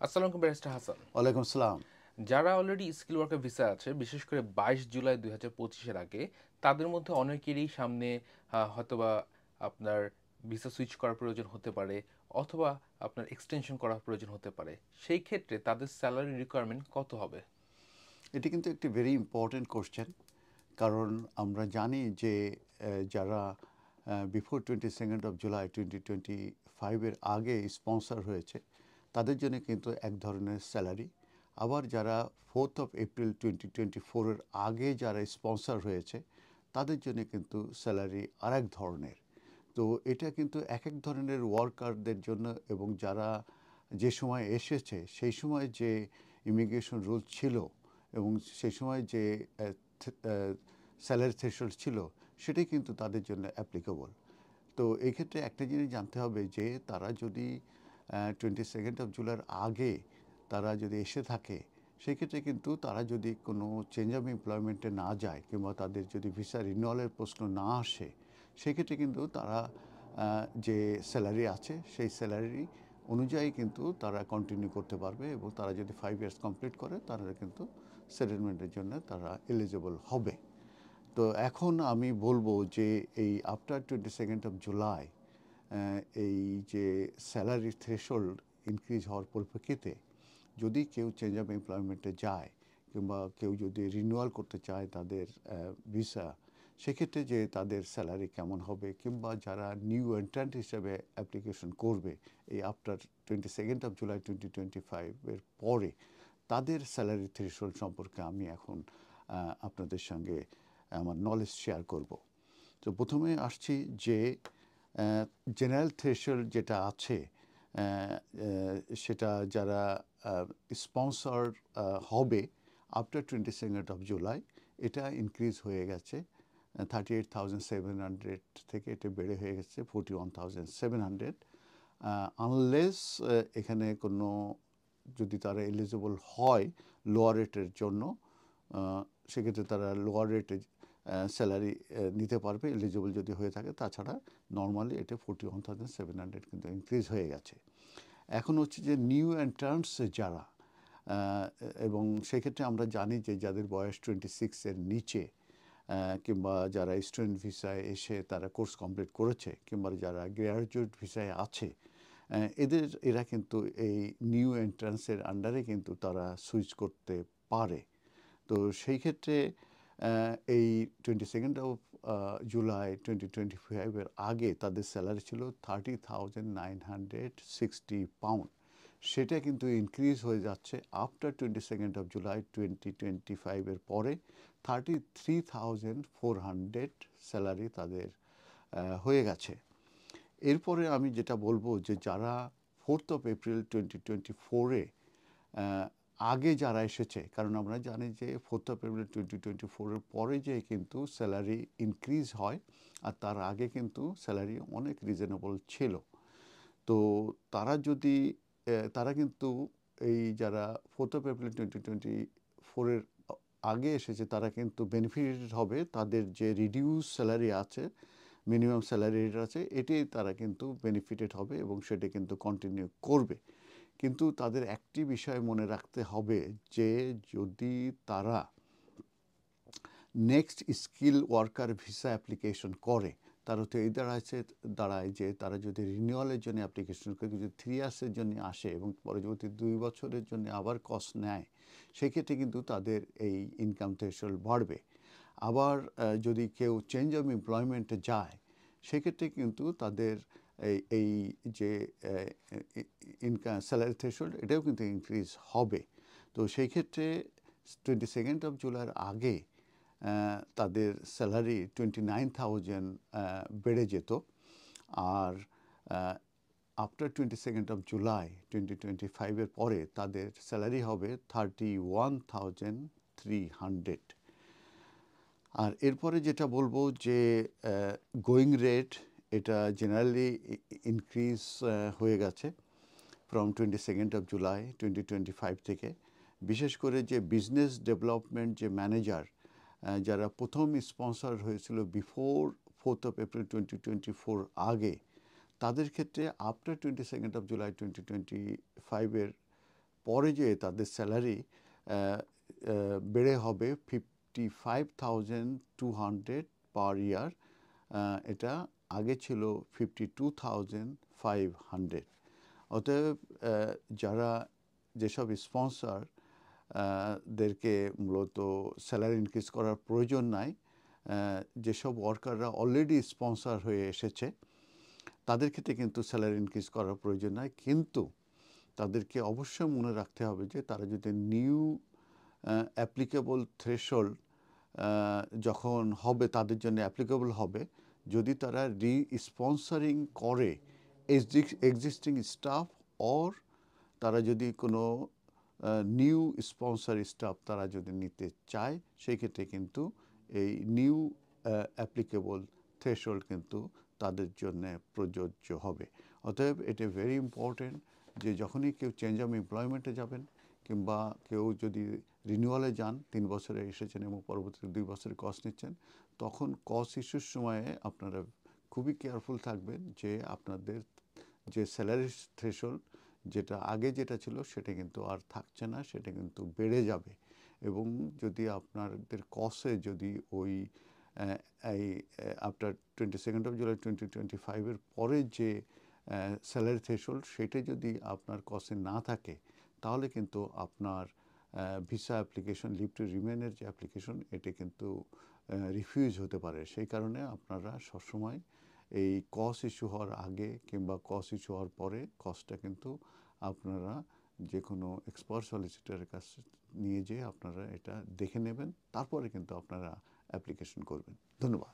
আসসালামু আলাইকুম ব্যারিস্টার হাসান। ওয়ালাইকুম আসসালাম। যারা অলরেডি স্কিল ওয়ার্কার ভিসা আছে, বিশেষ করে 22 জুলাই 2025-এর আগে, তাদের মধ্যে অনেকেরই সামনে হয়তোবা আপনার ভিসা সুইচ করার প্রয়োজন হতে পারে, অথবা আপনার এক্সটেনশন করার প্রয়োজন হতে পারে। সেই ক্ষেত্রে তাদের স্যালারি রিকোয়ারমেন্ট কত হবে? এটি কিন্তু একটি ভেরি ইম্পর্ট্যান্ট কোশ্চেন। কারণ আমরা জানি যে যারা বিফোর 22nd of July 2025 আগে স্পন্সর হয়েছে তাদের জন্য কিন্তু এক ধরনের স্যালারি। আবার যারা 4th of April 2024 আগে যারা স্পন্সর হয়েছে তাদের জন্য কিন্তু স্যালারি আরেক ধরনের। তো এটা কিন্তু এক এক ধরনের ওয়ার্কারদের জন্য, এবং যারা যে সময় এসেছে সেই সময় যে ইমিগ্রেশন রুল ছিল এবং সেই সময় যে স্যালারি থ্রেশহোল্ড ছিল সেটাই কিন্তু তাদের জন্য অ্যাপ্লিকেবল। তো এই ক্ষেত্রে একটা জিনিস জানতে হবে যে তারা যদি 22nd of July আগে তারা যদি এসে থাকে, সেক্ষেত্রে কিন্তু তারা যদি কোনো চেঞ্জ অফ এমপ্লয়মেন্টে না যায় কিংবা তাদের যদি ভিসা রিনিউয়ালের প্রশ্ন না আসে, সেক্ষেত্রে কিন্তু তারা যে স্যালারি আছে সেই স্যালারি অনুযায়ী কিন্তু তারা কন্টিনিউ করতে পারবে, এবং তারা যদি 5 ইয়ার্স কমপ্লিট করে তারা কিন্তু সেটেলমেন্টের জন্য তারা এলিজিবল হবে। তো এখন আমি বলবো যে এই আফটার 22nd of July এই যে স্যালারি থ্রেশহোল্ড ইনক্রিজ হওয়ার পরিপ্রেক্ষিতে যদি কেউ চেঞ্জ অফ এমপ্লয়মেন্টে যায় কিংবা কেউ যদি রিনিউয়াল করতে চায় তাদের ভিসা, সেক্ষেত্রে যে তাদের স্যালারি কেমন হবে, কিংবা যারা নিউ এন্ট্রান্ট হিসেবে অ্যাপ্লিকেশন করবে এই আফটার 22nd of July 2025 পরে তাদের স্যালারি থ্রেশহোল্ড সম্পর্কে আমি এখন আপনাদের সঙ্গে আমার নলেজ শেয়ার করব। তো প্রথমে আসছি যে জেনারেল থ্রেশহোল্ড যেটা আছে সেটা যারা স্পন্সর হবে আফটার 22nd of July, এটা ইনক্রিজ হয়ে গেছে 38,700 থেকে এটা বেড়ে হয়ে গেছে 41,700, আনলেস এখানে কোনো যদি তারা এলিজিবল হয় লোয়ার রেটের জন্য, সেক্ষেত্রে তারা লোয়ার রেটে স্যালারি নিতে পারবে এলিজিবল যদি হয়ে থাকে। তাছাড়া নর্মালি এটা 41,700 কিন্তু ইনক্রিজ হয়ে গেছে। এখন হচ্ছে যে নিউ এন্ট্রান্টস যারা, এবং সেক্ষেত্রে আমরা জানি যে যাদের বয়স 26-এর নিচে, কিংবা যারা স্টুডেন্ট ভিসায় এসে তারা কোর্স কমপ্লিট করেছে, কিংবা যারা গ্র্যাজুয়েট ভিসায় আছে, এরা কিন্তু এই নিউ এন্ট্রান্সের আন্ডারে কিন্তু তারা সুইচ করতে পারে। তো সেই ক্ষেত্রে এই 22nd of July 2025 আগে তাদের স্যালারি ছিল 30,960 পাউন্ড। সেটা কিন্তু ইনক্রিজ হয়ে যাচ্ছে আফটার 22nd of July 2025 পরে 33,400 স্যালারি তাদের হয়ে গেছে। এরপরে আমি যেটা বলবো যে যারা 4th of April 2024 আগে যারা এসেছে, কারণ আমরা জানি যে 4th of April 2024 পরে যে কিন্তু স্যালারি ইনক্রিজ হয়, আর তার আগে কিন্তু স্যালারি অনেক রিজনেবল ছিল। তো তারা যদি তারা কিন্তু এই যারা 4th of April 2024 আগে এসেছে তারা কিন্তু বেনিফিটেড হবে, তাদের যে রিডিউস স্যালারি আছে, মিনিমাম স্যালারি রেট আছে, এটি তারা কিন্তু বেনিফিটেড হবে এবং সেটা কিন্তু কন্টিনিউ করবে। কিন্তু তাদের একটি বিষয় মনে রাখতে হবে যে যদি তারা next skill worker visa application করে, তার তো এই দাঁড়ায় যে তারা যদি রিনিউয়ালের জন্য অ্যাপ্লিকেশন করে, যদি 3 ইয়ার্সের জন্য আসে এবং পরবর্তী 2 বছরের জন্য আবার কস্ট নেয়, সেক্ষেত্রে কিন্তু তাদের এই ইনকাম থ্রেশহোল্ড বাড়বে। আবার যদি কেউ চেঞ্জ অফ এমপ্লয়মেন্টে যায়, সেক্ষেত্রে কিন্তু তাদের এই যে ইনকাম স্যালারি থ্রেশহোল্ড এটাও কিন্তু ইনক্রিজ হবে। তো সেই ক্ষেত্রে 22nd of July আগে তাদের স্যালারি 29,000 বেড়ে যেত, আর আফটার 22nd of July 2025 পরে তাদের স্যালারি হবে 31,300। আর এরপরে যেটা বলবো যে গোয়িং রেট এটা জেনারেলি ইনক্রিজ হয়ে গেছে ফ্রম 22nd of July 2025 থেকে। বিশেষ করে যে বিজনেস ডেভেলপমেন্ট যে ম্যানেজার যারা প্রথম স্পন্সর হয়েছিল বিফোর 4th of April 2024 আগে, তাদের ক্ষেত্রে আফটার 22nd of July 2025 পরে যে তাদের স্যালারি বেড়ে হবে 55,200 পার ইয়ার। এটা আগে ছিল 52,500। অতএব যারা যেসব স্পন্সর দেরকে মূলত স্যালারি ইনক্রিজ করার প্রয়োজন নাই, যেসব ওয়ার্কাররা অলরেডি স্পন্সর হয়ে এসেছে তাদের ক্ষেত্রে কিন্তু স্যালারি ইনক্রিজ করার প্রয়োজন নাই। কিন্তু তাদেরকে অবশ্যই মনে রাখতে হবে যে তারা যদি নিউ অ্যাপ্লিকেবল থ্রেশহোল্ড যখন হবে তাদের জন্য অ্যাপ্লিকেবল হবে, যদি তারা স্পন্সরিং করে এক্সিস্টিং স্টাফ, অর তারা যদি কোনো নিউ স্পন্সর স্টাফ তারা যদি নিতে চায়, সেই ক্ষেত্রে কিন্তু এই নিউ অ্যাপ্লিকেবল থ্রেশহোল্ড কিন্তু তাদের জন্য প্রযোজ্য হবে। অতএব এটা ভেরি ইম্পর্টেন্ট যে যখনই কেউ চেঞ্জ অফ এমপ্লয়মেন্টে যাবেন কিংবা কেউ যদি রিনিউয়ালে যান, 3 বছরে এসেছেন এবং পরবর্তীতে 2 বছরের কস্ট নিচ্ছেন, তখন কস্ট ইস্যুর সময়ে আপনারা খুবই কেয়ারফুল থাকবেন যে আপনাদের যে স্যালারি থ্রেশহোল্ড যেটা আগে যেটা ছিল সেটা কিন্তু আর থাকছে না, সেটা কিন্তু বেড়ে যাবে। এবং যদি আপনাদের কস্টে যদি ওই এই আফটার 22nd of July 2025 পরে যে স্যালারি থ্রেশহোল্ড সেটা যদি আপনার কস্টে না থাকে, তাহলে কিন্তু আপনার ভিসা অ্যাপ্লিকেশন, লিভ টু রিমেনের যে অ্যাপ্লিকেশন, এটা কিন্তু রিফিউজ হতে পারে। সেই কারণে আপনারা সবসময় এই কস্ট ইস্যু হওয়ার আগে কিংবা কস্ট ইস্যু হওয়ার পরে কস্টটা কিন্তু আপনারা যে কোনো এক্সপার্ট সলিসিটরের কাছে নিয়ে যেয়ে আপনারা এটা দেখে নেবেন, তারপরে কিন্তু আপনারা অ্যাপ্লিকেশন করবেন। ধন্যবাদ।